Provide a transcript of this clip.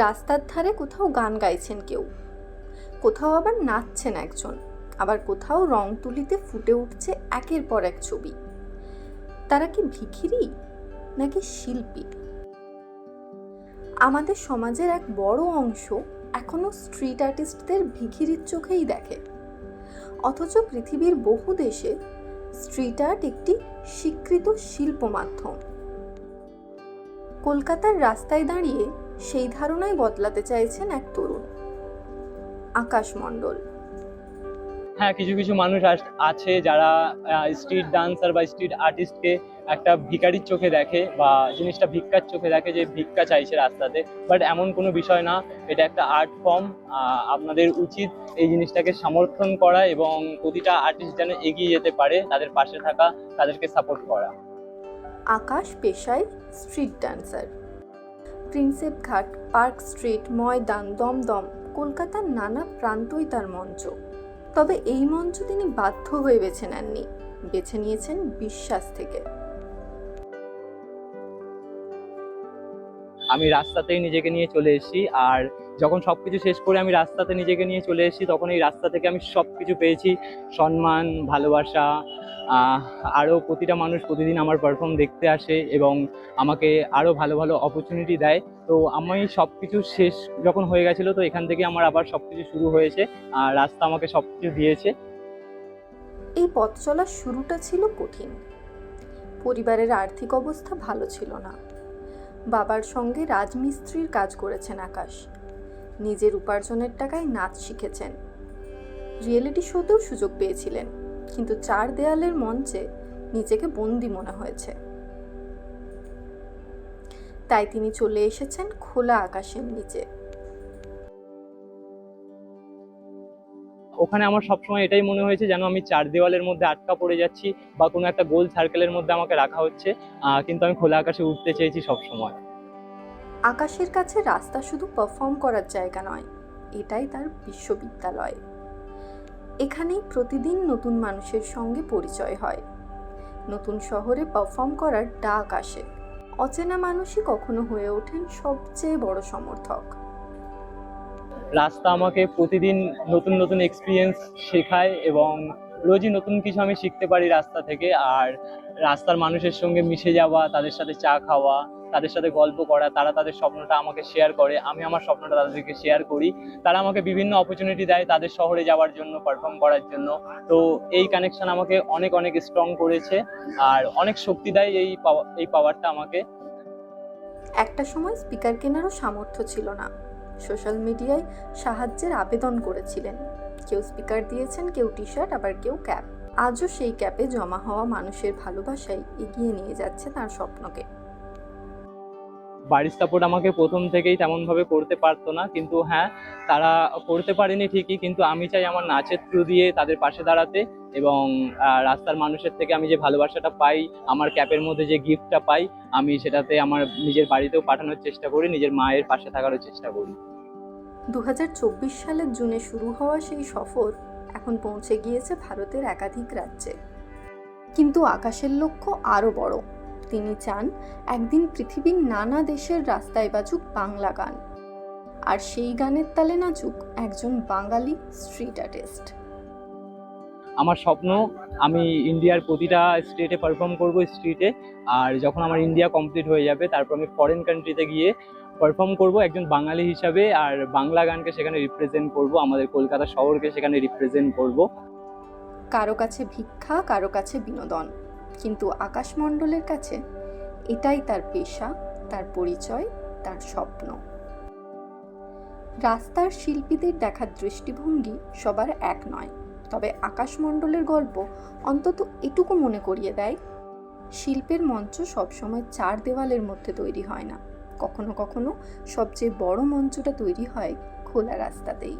রাস্তার ধারে কোথাও গান গাইছেন কেউ, কোথাও আবার নাচছেন একজন, আবার কোথাও রং তুলিতে ফুটে উঠছে একের পর এক ছবি। তারা কি ভিখিরি নাকি শিল্পী? আমাদের সমাজের এক বড় অংশ এখনো স্ট্রিট আর্টিস্টদের ভিখিরির চোখেই দেখে, অথচ পৃথিবীর বহু দেশে স্ট্রিট আর্ট একটি স্বীকৃত শিল্প মাধ্যম। কলকাতার রাস্তায় দাঁড়িয়ে সেই ধারণাই বদলাতে চাইছেন এক তরুণ, আকাশ মণ্ডল। হ্যাঁ, কিছু কিছু মানুষ আছে যারা স্ট্রিট ডান্সার বা স্ট্রিট আর্টিস্টকে একটা ভিখারির চোখে দেখে বা জিনিসটা ভিক্ষার চোখে দেখে, যে ভিক্ষা চাইছে রাস্তাতে। বাট এমন কোনো বিষয় না, এটা একটা আর্ট ফর্ম। আপনাদের উচিত এই জিনিসটাকে সমর্থন করা এবং প্রতিটা আর্টিস্ট যেন এগিয়ে যেতে পারে, তাদের পাশে থাকা, তাদেরকে সাপোর্ট করা। আকাশ পেশায় স্ট্রিট ডান্সার। প্রিন্সেপ ঘাট, পার্ক স্ট্রিট, ময়দান, দমদম, কলকাতার নানা প্রান্তই তার মঞ্চ। তবে এই মঞ্চ তিনি বাধ্য হয়ে বেছে নেননি, বেছে নিয়েছেন বিশ্বাস থেকে। আমি রাস্তাতেই নিজেকে নিয়ে চলে এসেছি, আর যখন সবকিছু শেষ করে আমি রাস্তাতে নিজেকে নিয়ে চলে এসেছি, তখন এই রাস্তা থেকে আমি সবকিছু পেয়েছি, সম্মান, ভালোবাসা। আরও প্রতিটা মানুষ প্রতিদিন আমার পারফর্ম দেখতে আসে এবং আমাকে আরও ভালো ভালো অপরচুনিটি দেয়। তো আমি সবকিছু শেষ যখন হয়ে গেছিলো, তো এখান থেকে আমার আবার সবকিছু শুরু হয়েছে, আর রাস্তা আমাকে সবকিছু দিয়েছে। এই পথ চলার শুরুটা ছিল কঠিন। পরিবারের আর্থিক অবস্থা ভালো ছিল না। বাবার সঙ্গে রাজমিস্ত্রির কাজ করেছেন আকাশ। নিজের উপার্জনের টাকায় নাচ শিখেছেন। রিয়েলিটি শোতেও সুযোগ পেয়েছিলেন, কিন্তু চার দেয়ালের মঞ্চে নিজেকে বন্দি মনে হয়েছে। তাই তিনি চলে এসেছেন খোলা আকাশের নিচে। ওখানে আমার সবসময় এটাই মনে হয়েছে যেন আমি চার দেওয়ালের মধ্যে আটকা পড়ে যাচ্ছি বা কোনো একটা গোল সার্কেলের মধ্যে আমাকে রাখা হচ্ছে, কিন্তু আমি খোলা আকাশে উঠতে চেয়েছি সবসময়। আকাশের কাছে রাস্তা শুধু পারফর্ম করার জায়গা নয়, এটাই তার বিশ্ববিদ্যালয়। এখানেই প্রতিদিন নতুন মানুষের সঙ্গে পরিচয় হয়, নতুন শহরে পারফর্ম করার ডাক আসে। অচেনা মানুষই কখনো হয়ে ওঠেন সবচেয়ে বড় সমর্থক। রাস্তা আমাকে প্রতিদিন নতুন নতুন এক্সপিরিয়েন্স শেখায় এবং রোজই নতুন কিছু আমি শিখতে পারি রাস্তা থেকে। আর রাস্তার মানুষের সঙ্গে মিশে যাওয়া, তাদের সাথে চা খাওয়া, তাদের সাথে গল্প করা, তারা তাদের স্বপ্নটা আমাকে শেয়ার করে, আমি আমার স্বপ্নটা তাদেরকে শেয়ার করি। তারা আমাকে বিভিন্ন অপরচুনিটি দেয় তাদের শহরে যাওয়ার জন্য, পারফর্ম করার জন্য। তো এই কানেকশন আমাকে অনেক অনেক স্ট্রং করেছে আর অনেক শক্তি দেয় এই পাওয়ারটা আমাকে। একটা সময় স্পিকার কেনারও সামর্থ্য ছিল না। সোশ্যাল মিডিয়ায় সাহায্যের আবেদন করেছিলেন। কেউ স্পিকার দিয়েছেন, কেউ টি শার্ট, আবার কেউ ক্যাপ। আজও সেই ক্যাপে জমা হওয়া মানুষের ভালোবাসাই এগিয়ে নিয়ে যাচ্ছে তার স্বপ্নকে। বাড়ির সাপোর্ট আমাকে প্রথম থেকেই তেমন ভাবে করতে পারতো না, কিন্তু হ্যাঁ, তারা করতে পারেনি ঠিকই, কিন্তু আমি চাই আমার নাচের থ্রু দিয়ে তাদের পাশে দাঁড়াতে এবং রাস্তার মানুষের থেকে আমি যে ভালোবাসাটা পাই, আমার ক্যাপের মধ্যে যে গিফটটা পাই, আমি সেটাতে আমার নিজের বাড়িতেও পাঠানোর চেষ্টা করি, নিজের মায়ের পাশে থাকারও চেষ্টা করি। 2024 সালের জুনে শুরু হওয়া সেই সফর এখন পৌঁছে গিয়েছে ভারতের একাধিক রাজ্যে। কিন্তু আকাশের লক্ষ্য আরও বড়। তিনি চান একদিন পৃথিবীর নানা দেশের রাস্তায় বাজুক বাংলা গান, আর সেই গানের তালে নাচুক একজন বাঙালি স্ট্রিট আর্টিস্ট। আমার স্বপ্ন, আমি ইন্ডিয়ার প্রতিটা স্টেটে পারফর্ম করব স্ট্রিটে, আর যখন আমার ইন্ডিয়া কমপ্লিট হয়ে যাবে তারপর আমি ফরেন কান্ট্রিতে গিয়ে পারফর্ম করব একজন বাঙালি হিসাবে, আর বাংলা গানকে সেখানে রিপ্রেজেন্ট করব, আমাদের কলকাতা শহরকে সেখানে রিপ্রেজেন্ট করব। কারো কাছে ভিক্ষা, কারো কাছে বিনোদন, কিন্তু আকাশ মণ্ডলের কাছে এটাই তার পেশা, তার পরিচয়, তার স্বপ্ন। রাস্তার শিল্পীদের দেখার দৃষ্টিভঙ্গি সবার এক নয়, তবে আকাশ মণ্ডলের গল্প অন্তত এটুকু মনে করিয়ে দেয়, শিল্পের মঞ্চ সবসময় চার দেওয়ালের মধ্যে তৈরি হয় না। কখনো কখনো সবচেয়ে বড় মঞ্চটা তৈরি হয় খোলা রাস্তাতেই।